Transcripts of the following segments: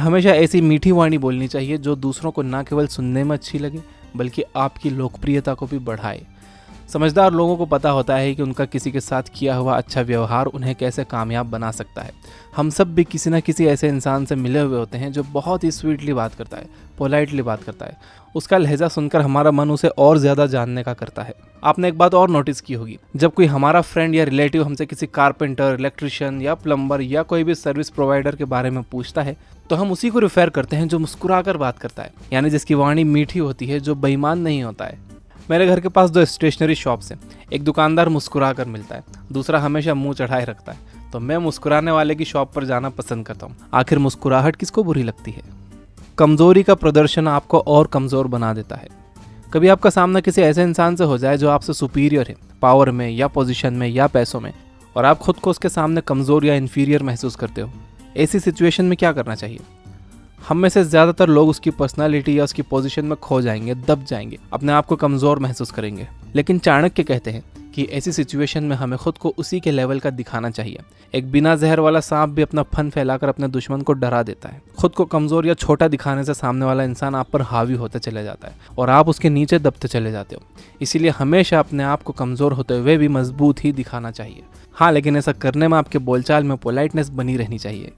हमेशा ऐसी मीठी वाणी बोलनी चाहिए जो दूसरों को ना केवल सुनने में अच्छी लगे बल्कि आपकी लोकप्रियता को भी बढ़ाए। समझदार लोगों को पता होता है कि उनका किसी के साथ किया हुआ अच्छा व्यवहार उन्हें कैसे कामयाब बना सकता है। हम सब भी किसी न किसी ऐसे इंसान से मिले हुए होते हैं जो बहुत ही स्वीटली बात करता है, पोलाइटली बात करता है। उसका लहजा सुनकर हमारा मन उसे और ज़्यादा जानने का करता है। आपने एक बात और नोटिस की होगी, जब कोई हमारा फ्रेंड या रिलेटिव हमसे किसी कारपेंटर, इलेक्ट्रिशियन या प्लम्बर या कोई भी सर्विस प्रोवाइडर के बारे में पूछता है तो हम उसी को रिफर करते हैं जो मुस्कुराकर बात करता है, यानी जिसकी वाणी मीठी होती है, जो बेईमान नहीं होता है। मेरे घर के पास 2 स्टेशनरी शॉप्स हैं। एक दुकानदार मुस्कुरा कर मिलता है, दूसरा हमेशा मुंह चढ़ाए रखता है। तो मैं मुस्कुराने वाले की शॉप पर जाना पसंद करता हूँ। आखिर मुस्कुराहट किसको बुरी लगती है। कमज़ोरी का प्रदर्शन आपको और कमज़ोर बना देता है। कभी आपका सामना किसी ऐसे इंसान से हो जाए जो आपसे सुपीरियर है, पावर में या पोजीशन में या पैसों में, और आप खुद को उसके सामने कमज़ोर या इन्फीरियर महसूस करते हो। ऐसी सिचुएशन में क्या करना चाहिए। हम में से ज़्यादातर लोग उसकी पर्सनालिटी या उसकी पोजीशन में खो जाएंगे, दब जाएंगे, अपने आप को कमज़ोर महसूस करेंगे। लेकिन चाणक्य कहते हैं कि ऐसी सिचुएशन में हमें खुद को उसी के लेवल का दिखाना चाहिए। एक बिना जहर वाला सांप भी अपना फन फैलाकर अपने दुश्मन को डरा देता है। खुद को कमज़ोर या छोटा दिखाने से सामने वाला इंसान आप पर हावी होते चले जाता है और आप उसके नीचे दबते चले जाते हो। इसीलिए हमेशा अपने आप को कमज़ोर होते हुए भी मजबूत ही दिखाना चाहिए। हाँ, लेकिन ऐसा करने में आपके बोलचाल में पोलाइटनेस बनी रहनी चाहिए।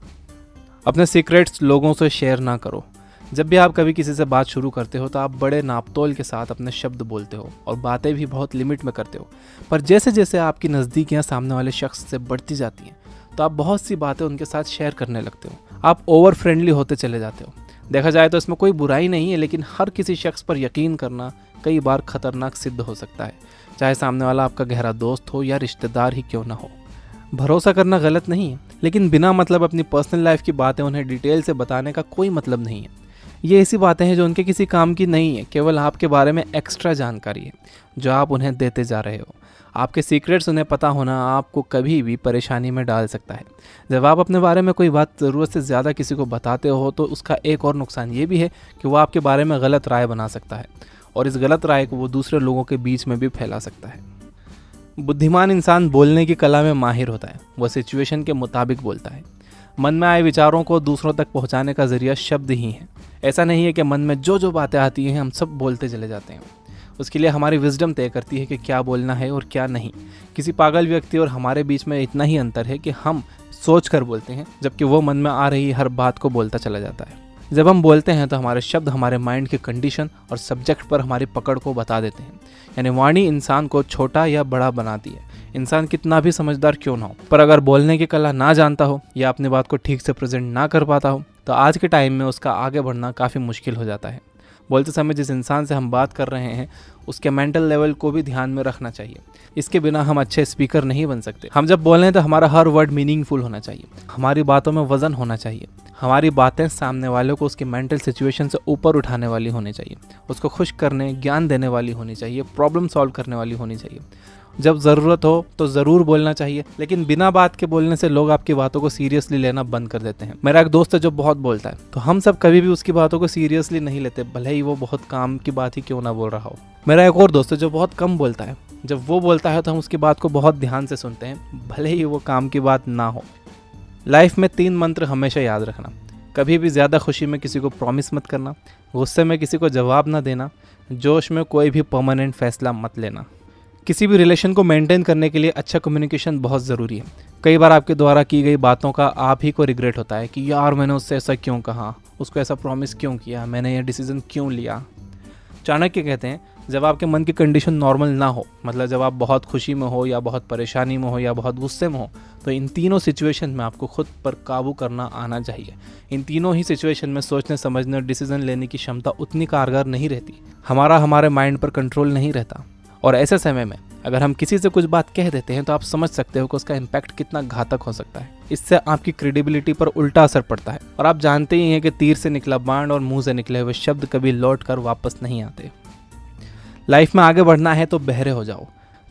अपने सीक्रेट्स लोगों से शेयर ना करो। जब भी आप कभी किसी से बात शुरू करते हो तो आप बड़े नापतोल के साथ अपने शब्द बोलते हो और बातें भी बहुत लिमिट में करते हो। पर जैसे जैसे आपकी नज़दीकियाँ सामने वाले शख्स से बढ़ती जाती हैं तो आप बहुत सी बातें उनके साथ शेयर करने लगते हो। आप ओवर फ्रेंडली होते चले जाते हो। देखा जाए तो इसमें कोई बुराई नहीं है, लेकिन हर किसी शख्स पर यकीन करना कई बार खतरनाक सिद्ध हो सकता है, चाहे सामने वाला आपका गहरा दोस्त हो या रिश्तेदार ही क्यों ना हो। भरोसा करना गलत नहीं है, लेकिन बिना मतलब अपनी पर्सनल लाइफ की बातें उन्हें डिटेल से बताने का कोई मतलब नहीं है। ये ऐसी बातें हैं जो उनके किसी काम की नहीं है, केवल आपके बारे में एक्स्ट्रा जानकारी है जो आप उन्हें देते जा रहे हो। आपके सीक्रेट्स उन्हें पता होना आपको कभी भी परेशानी में डाल सकता है। जब आप अपने बारे में कोई बात ज़रूरत से ज़्यादा किसी को बताते हो तो उसका एक और नुकसान ये भी है कि वो आपके बारे में गलत राय बना सकता है और इस गलत राय को वो दूसरे लोगों के बीच में भी फैला सकता है। बुद्धिमान इंसान बोलने की कला में माहिर होता है। वह सिचुएशन के मुताबिक बोलता है। मन में आए विचारों को दूसरों तक पहुंचाने का जरिया शब्द ही है। ऐसा नहीं है कि मन में जो जो बातें आती हैं हम सब बोलते चले जाते हैं। उसके लिए हमारी विजडम तय करती है कि क्या बोलना है और क्या नहीं। किसी पागल व्यक्ति और हमारे बीच में इतना ही अंतर है कि हम सोच कर बोलते हैं, जबकि वो मन में आ रही हर बात को बोलता चला जाता है। जब हम बोलते हैं तो हमारे शब्द हमारे माइंड की कंडीशन और सब्जेक्ट पर हमारी पकड़ को बता देते हैं। यानी वाणी इंसान को छोटा या बड़ा बनाती है। इंसान कितना भी समझदार क्यों ना हो, पर अगर बोलने की कला ना जानता हो या अपनी बात को ठीक से प्रेजेंट ना कर पाता हो तो आज के टाइम में उसका आगे बढ़ना काफ़ी मुश्किल हो जाता है। बोलते समय जिस इंसान से हम बात कर रहे हैं उसके मेंटल लेवल को भी ध्यान में रखना चाहिए। इसके बिना हम अच्छे स्पीकर नहीं बन सकते। हम जब बोलें तो हमारा हर वर्ड मीनिंगफुल होना चाहिए। हमारी बातों में वजन होना चाहिए। हमारी बातें सामने वाले को उसकी मेंटल सिचुएशन से ऊपर उठाने वाली होनी चाहिए। उसको खुश करने, ज्ञान देने वाली होनी चाहिए, प्रॉब्लम सॉल्व करने वाली होनी चाहिए। जब ज़रूरत हो तो ज़रूर बोलना चाहिए, लेकिन बिना बात के बोलने से लोग आपकी बातों को सीरियसली लेना बंद कर देते हैं। मेरा एक दोस्त है जो बहुत बोलता है, तो हम सब कभी भी उसकी बातों को सीरियसली नहीं लेते, भले ही वो बहुत काम की बात ही क्यों ना बोल रहा हो। मेरा एक और दोस्त है जो बहुत कम बोलता है। जब वो बोलता है तो हम उसकी बात को बहुत ध्यान से सुनते हैं, भले ही वो काम की बात ना हो। लाइफ में 3 मंत्र हमेशा याद रखना। कभी भी ज़्यादा खुशी में किसी को प्रॉमिस मत करना, गुस्से में किसी को जवाब ना देना, जोश में कोई भी परमानेंट फैसला मत लेना। किसी भी रिलेशन को मेंटेन करने के लिए अच्छा कम्युनिकेशन बहुत ज़रूरी है। कई बार आपके द्वारा की गई बातों का आप ही को रिग्रेट होता है कि यार मैंने उससे ऐसा क्यों कहा, उसको ऐसा प्रॉमिस क्यों किया, मैंने यह डिसीजन क्यों लिया। चाणक्य कहते हैं जब आपके मन की कंडीशन नॉर्मल ना हो, मतलब जब आप बहुत खुशी में हो या बहुत परेशानी में हो या बहुत गुस्से में हो, तो इन तीनों सिचुएशन में आपको खुद पर काबू करना आना चाहिए। इन तीनों ही सिचुएशन में सोचने समझने और डिसीजन लेने की क्षमता उतनी कारगर नहीं रहती। हमारे माइंड पर कंट्रोल नहीं रहता और ऐसे समय में अगर हम किसी से कुछ बात कह देते हैं तो आप समझ सकते हो कि उसका इम्पैक्ट कितना घातक हो सकता है। इससे आपकी क्रेडिबिलिटी पर उल्टा असर पड़ता है और आप जानते ही हैं कि तीर से निकला बाण और मुंह से निकले हुए शब्द कभी लौट कर वापस नहीं आते। लाइफ में आगे बढ़ना है तो बहरे हो जाओ।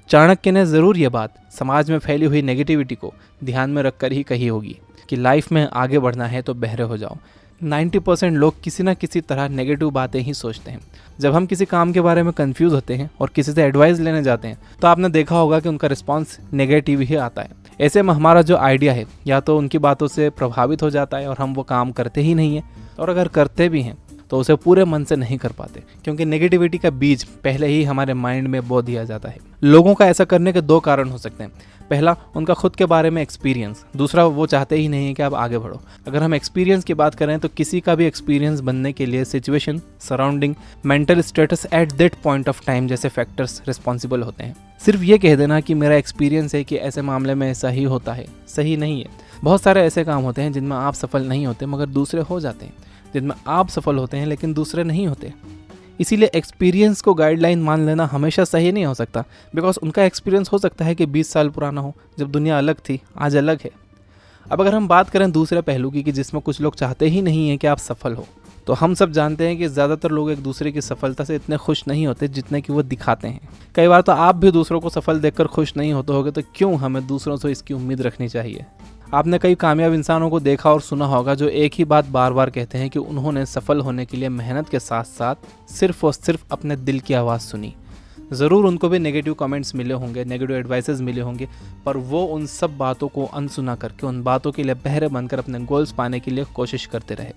चाणक्य ने ज़रूर ये बात समाज में फैली हुई नेगेटिविटी को ध्यान में रखकर ही कही होगी कि लाइफ में आगे बढ़ना है तो बहरे हो जाओ। 90% लोग किसी न किसी तरह नेगेटिव बातें ही सोचते हैं। जब हम किसी काम के बारे में कंफ्यूज होते हैं और किसी से एडवाइस लेने जाते हैं तो आपने देखा होगा कि उनका रिस्पांस नेगेटिव ही आता है। ऐसे में हमारा जो आइडिया है या तो उनकी बातों से प्रभावित हो जाता है और हम वो काम करते ही नहीं हैं, और अगर करते भी हैं तो उसे पूरे मन से नहीं कर पाते, क्योंकि नेगेटिविटी का बीज पहले ही हमारे माइंड में बो दिया जाता है। लोगों का ऐसा करने के दो कारण हो सकते हैं। पहला, उनका खुद के बारे में एक्सपीरियंस। दूसरा, वो चाहते ही नहीं है कि आप आगे बढ़ो। अगर हम एक्सपीरियंस की बात करें तो किसी का भी एक्सपीरियंस बनने के लिए situation, surrounding, mental status at that point of time जैसे फैक्टर्स रिस्पॉन्सिबल होते हैं। सिर्फ ये कह देना कि मेरा एक्सपीरियंस है कि ऐसे मामले में ऐसा ही होता है, सही नहीं है। बहुत सारे ऐसे काम होते हैं जिनमें आप सफल नहीं होते मगर दूसरे हो जाते हैं, जिनमें आप सफल होते हैं लेकिन दूसरे नहीं होते। इसीलिए एक्सपीरियंस को गाइडलाइन मान लेना हमेशा सही नहीं हो सकता, बिकॉज उनका एक्सपीरियंस हो सकता है कि 20 साल पुराना हो, जब दुनिया अलग थी, आज अलग है। अब अगर हम बात करें दूसरे पहलू की कि जिसमें कुछ लोग चाहते ही नहीं हैं कि आप सफल हो, तो हम सब जानते हैं कि ज़्यादातर लोग एक दूसरे की सफलता से इतने खुश नहीं होते जितने कि वो दिखाते हैं। कई बार तो आप भी दूसरों को सफल देखकर खुश नहीं होते होगे, तो क्यों हमें दूसरों से इसकी उम्मीद रखनी चाहिए। आपने कई कामयाब इंसानों को देखा और सुना होगा जो एक ही बात बार बार कहते हैं कि उन्होंने सफल होने के लिए मेहनत के साथ साथ सिर्फ और सिर्फ अपने दिल की आवाज़ सुनी। ज़रूर उनको भी नेगेटिव कमेंट्स मिले होंगे, नेगेटिव एडवाइसेस मिले होंगे, पर वो उन सब बातों को अनसुना करके उन बातों के लिए बहरे बनकर अपने गोल्स पाने के लिए कोशिश करते रहे।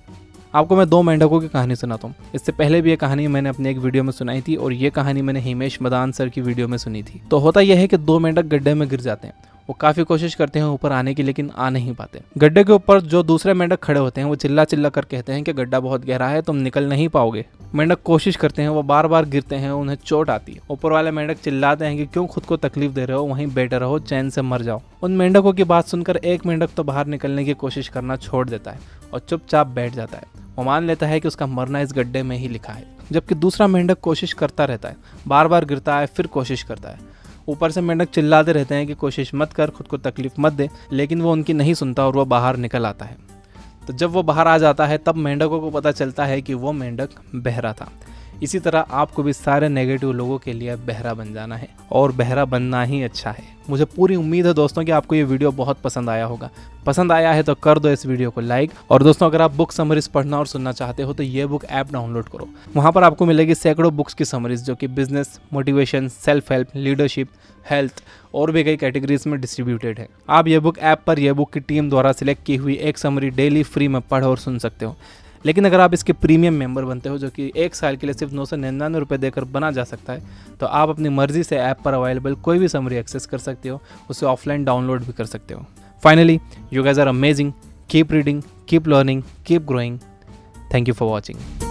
आपको मैं 2 मेंढकों की कहानी सुनाता हूँ। इससे पहले भी ये कहानी मैंने अपने एक वीडियो में सुनाई थी और ये कहानी मैंने हिमेश मदान सर की वीडियो में सुनी थी। तो होता यह है कि 2 मेंढक गड्ढे में गिर जाते हैं। वो काफ़ी कोशिश करते हैं ऊपर आने की, लेकिन आ नहीं पाते। गड्ढे के ऊपर जो दूसरे मेंढक खड़े होते हैं वो चिल्ला चिल्ला कर कहते हैं कि गड्ढा बहुत गहरा है, तुम निकल नहीं पाओगे। मेंढक कोशिश करते हैं, वो बार बार गिरते हैं, उन्हें चोट आती है। ऊपर वाले मेंढक चिल्लाते हैं कि क्यों खुद को तकलीफ दे रहे हो, वहीं बैठे रहो, चैन से मर जाओ। उन मेंढकों की बात सुनकर एक मेंढक तो बाहर निकलने की कोशिश करना छोड़ देता है और चुपचाप बैठ जाता है। वो मान लेता है कि उसका मरना इस गड्ढे में ही लिखा है। जबकि दूसरा मेंढक कोशिश करता रहता है, बार बार गिरता है, फिर कोशिश करता है। ऊपर से मेंढक चिल्लाते रहते हैं कि कोशिश मत कर, खुद को तकलीफ मत दे, लेकिन वो उनकी नहीं सुनता और वो बाहर निकल आता है। तो जब वो बाहर आ जाता है तब मेंढकों को पता चलता है कि वो मेंढक बहरा था। इसी तरह आपको भी सारे नेगेटिव लोगों के लिए बहरा बन जाना है, और बहरा बनना ही अच्छा है। मुझे पूरी उम्मीद है दोस्तों कि आपको ये वीडियो बहुत पसंद आया होगा। पसंद आया है तो कर दो इस वीडियो को लाइक। और दोस्तों, अगर आप बुक समरीज पढ़ना और सुनना चाहते हो तो ये बुक ऐप डाउनलोड करो। वहाँ पर आपको मिलेगी सैकड़ों बुक्स की समरीज जो कि business, motivation, self help, leadership, health और भी कई कैटेगरीज में डिस्ट्रीब्यूटेड है। आप ये बुक ऐप पर ये बुक की टीम द्वारा सिलेक्ट की हुई एक समरी डेली फ्री में पढ़ और सुन सकते हो। लेकिन अगर आप इसके प्रीमियम मेंबर बनते हो, जो कि 1 साल के लिए सिर्फ 999 रुपये देकर बना जा सकता है, तो आप अपनी मर्जी से ऐप पर अवेलेबल कोई भी समरी एक्सेस कर सकते हो, उसे ऑफलाइन डाउनलोड भी कर सकते हो। Finally, you guys are amazing, keep reading, keep learning, keep growing. Thank you for watching.